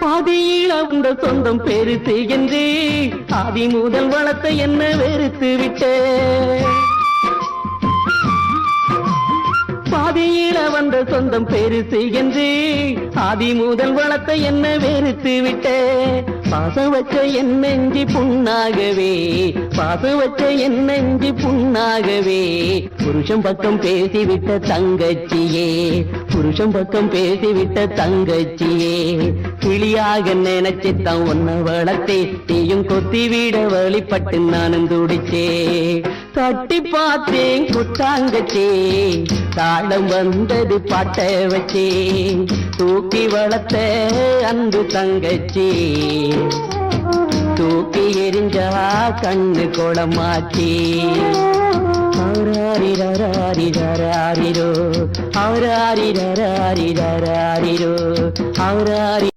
பாதியில உங்க சொந்தம் பெருசு என்று ஆதி முதல் வளர்த்த என்ன வெறுத்து விட்ட. பாதியில வந்த சொந்தம் பெருசு என்று ஆதி முதல் வளர்த்த என்ன வெறுத்து விட்ட. பாசம் வச்ச என் நெஞ்சி புண்ணாகவே, பாசம் வச்ச என் நெஞ்சி புண்ணாகவே, புருஷன் பக்கம் பேசிவிட்ட தங்கச்சியே, புருஷன் பக்கம் பேசிவிட்ட தங்கச்சியே. கிளியாக நினைச்சுத்தான் ஒன்ன வளர்த்தே, நீயும் கொத்தி விட வழிபட்டு நானும் துடிச்சே. தட்டி பார்த்தேன் குத்தாங்கச்சே, தாளம் வந்தது பாட்ட வச்சே, தூக்கி வளர்த்த அன்பு தங்கச்சி, தூக்கி எரிஞ்சா கண்ணு கொளமாச்சி. ஆராரிரோ ஆராரிரோ ஆராரிரோ ஆராரி